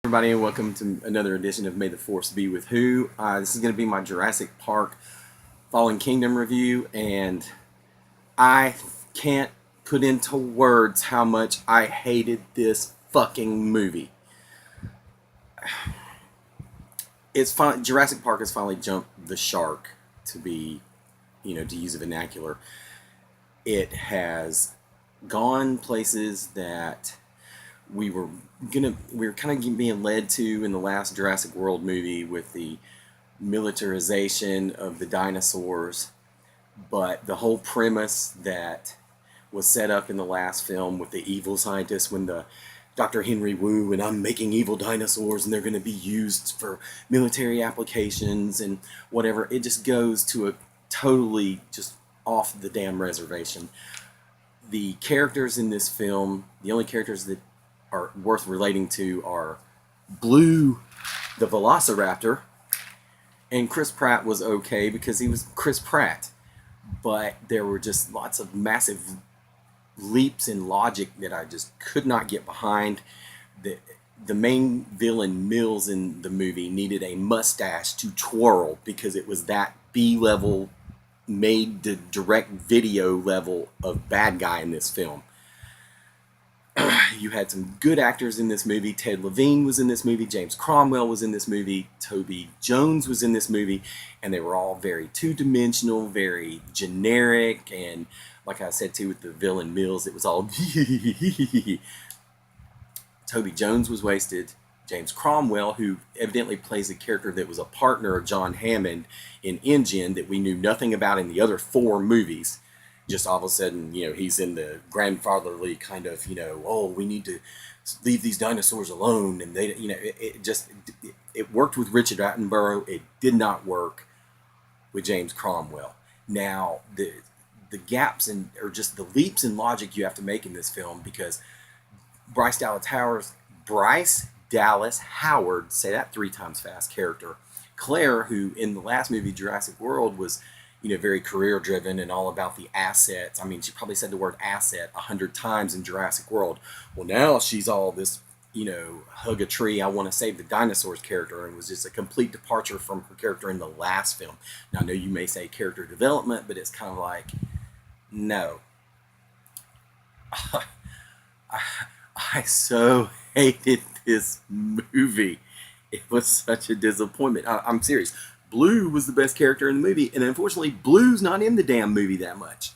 everybody, and welcome to another edition of May the Force Be With Who. This is going to be my Jurassic Park Fallen Kingdom review, and I can't put into words how much I hated this fucking movie. Jurassic Park has finally jumped the shark, to use a vernacular. It has gone places that we were kind of being led to in the last Jurassic World movie with the militarization of the dinosaurs, but the whole premise that was set up in the last film with the evil scientist when the Dr. Henry Wu and I'm making evil dinosaurs and they're going to be used for military applications and whatever, it just goes to a totally just off the damn reservation. The characters in this film, the only characters that are worth relating to are Blue the Velociraptor, and Chris Pratt was okay because he was Chris Pratt, but there were just lots of massive leaps in logic that I just could not get behind. The main villain, Mills, in the movie needed a mustache to twirl because it was that B-level, made to direct video level of bad guy in this film. You had some good actors in this movie. Ted Levine was in this movie. James Cromwell was in this movie. Toby Jones was in this movie. And they were all very two-dimensional, very generic. And like I said, too, with the villain Mills, it was all... Toby Jones was wasted. James Cromwell, who evidently plays a character that was a partner of John Hammond in Engine that we knew nothing about in the other 4 movies. Just all of a sudden, he's in the grandfatherly kind of, we need to leave these dinosaurs alone. And they, it worked with Richard Attenborough. It did not work with James Cromwell. Now, the gaps or just the leaps in logic you have to make in this film, because Bryce Dallas Howard, say that 3 times fast, character, Claire, who in the last movie, Jurassic World, was very career driven and all about the assets. I mean, she probably said the word asset 100 times in Jurassic World. Well, now she's all this, hug a tree, I want to save the dinosaurs character, and was just a complete departure from her character in the last film. Now, I know you may say character development, but it's kind of like, no. I so hated this movie. It was such a disappointment. I'm serious. Blue was the best character in the movie, and unfortunately, Blue's not in the damn movie that much.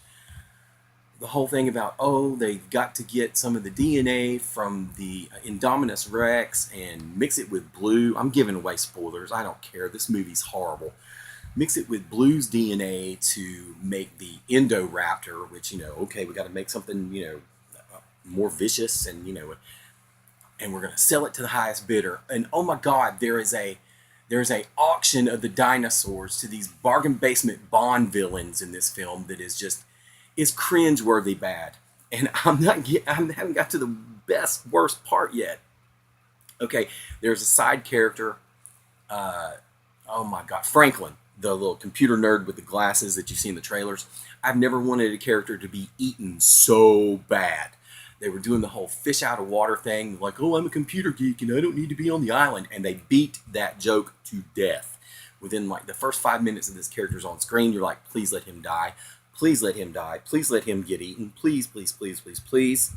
The whole thing about, they got to get some of the DNA from the Indominus Rex and mix it with Blue. I'm giving away spoilers. I don't care. This movie's horrible. Mix it with Blue's DNA to make the Indoraptor, which, we got to make something, more vicious, and, and we're going to sell it to the highest bidder. And, oh my God, there's a auction of the dinosaurs to these bargain basement Bond villains in this film that is cringeworthy bad. And I haven't got to the worst part yet. Okay, there's a side character. Oh my God, Franklin, the little computer nerd with the glasses that you see in the trailers. I've never wanted a character to be eaten so bad. They were doing the whole fish out of water thing, like, I'm a computer geek and I don't need to be on the island. And they beat that joke to death. Within like the first 5 minutes of this character's on screen, you're like, please let him die. Please let him die. Please let him get eaten. Please, please, please, please, please.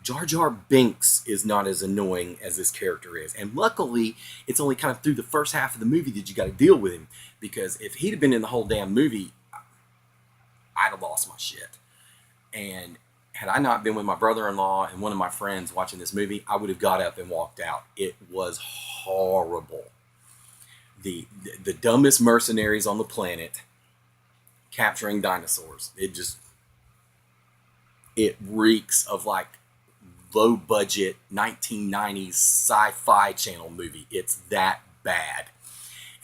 Jar Jar Binks is not as annoying as this character is. And luckily, it's only kind of through the first half of the movie that you got to deal with him. Because if he'd have been in the whole damn movie, I'd have lost my shit. And had I not been with my brother-in-law and one of my friends watching this movie, I would have got up and walked out. It was horrible. The dumbest mercenaries on the planet capturing dinosaurs. It reeks of like low-budget 1990s sci-fi channel movie. It's that bad.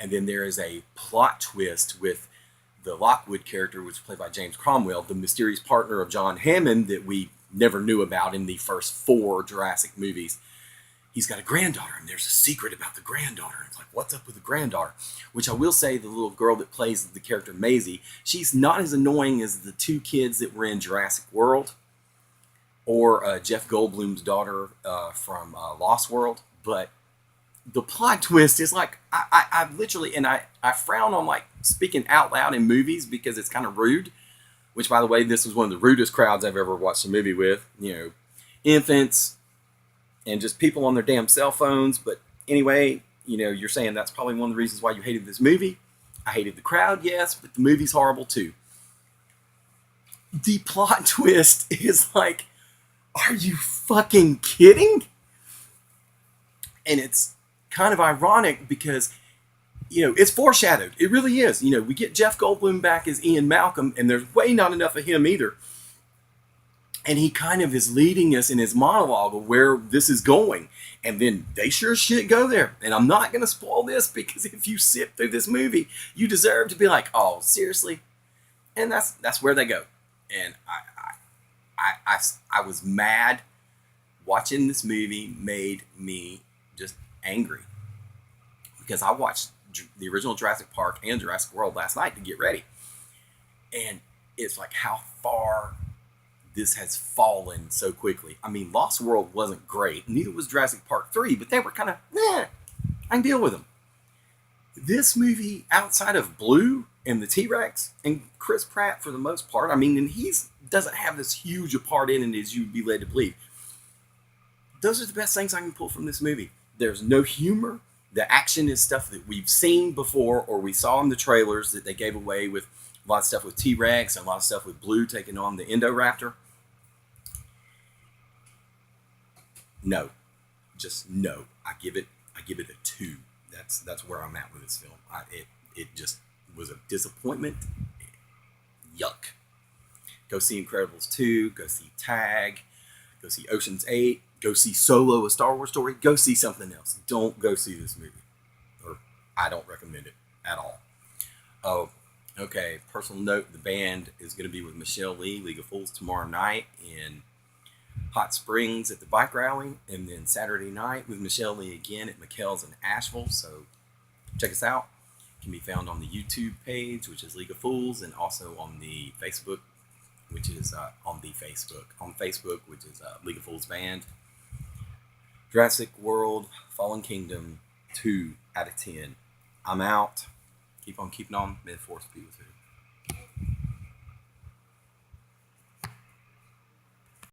And then there is a plot twist with the Lockwood character, which was played by James Cromwell, the mysterious partner of John Hammond that we never knew about in the first 4 Jurassic movies. He's got a granddaughter, and there's a secret about the granddaughter. It's like, what's up with the granddaughter? Which I will say, the little girl that plays the character Maisie, she's not as annoying as the 2 kids that were in Jurassic World. or Jeff Goldblum's daughter from Lost World. But the plot twist is like I literally, and I frown on like speaking out loud in movies because it's kind of rude. Which, by the way, this was one of the rudest crowds I've ever watched a movie with. You know, infants and just people on their damn cell phones. But anyway, you know, you're saying that's probably one of the reasons why you hated this movie. I hated the crowd, yes, but the movie's horrible too. The plot twist is like, are you fucking kidding? And it's kind of ironic because, you know, it's foreshadowed. It really is. You know, we get Jeff Goldblum back as Ian Malcolm, and there's way not enough of him either. And he kind of is leading us in his monologue of where this is going. And then they sure as shit go there. And I'm not going to spoil this because if you sit through this movie, you deserve to be like, oh, seriously? And that's where they go. And I was mad. Watching this movie made me just angry. Because I watched the original Jurassic Park and Jurassic World last night to get ready. And it's like how far this has fallen so quickly. I mean, Lost World wasn't great. Neither was Jurassic Park 3, but they were kind of, I can deal with them. This movie, outside of Blue and the T-Rex and Chris Pratt for the most part, I mean, and he doesn't have this huge a part in it as you'd be led to believe. Those are the best things I can pull from this movie. There's no humor. The action is stuff that we've seen before or we saw in the trailers that they gave away with a lot of stuff with T-Rex and a lot of stuff with Blue taking on the Indoraptor. No. Just no. I give it a 2. That's where I'm at with this film. It just was a disappointment. Yuck. Go see Incredibles 2. Go see Tag. Go see Ocean's 8. Go see Solo, a Star Wars story. Go see something else. Don't go see this movie. Or I don't recommend it at all. Oh, okay. Personal note, the band is going to be with Michelle Lee, League of Fools, tomorrow night in Hot Springs at the bike rally. And then Saturday night with Michelle Lee again at McKell's in Asheville. So check us out. It can be found on the YouTube page, which is League of Fools, and also on the Facebook, which is on Facebook, which is League of Fools Band. Jurassic World Fallen Kingdom 2 out of 10. I'm out. Keep on keeping on. May the force be with you.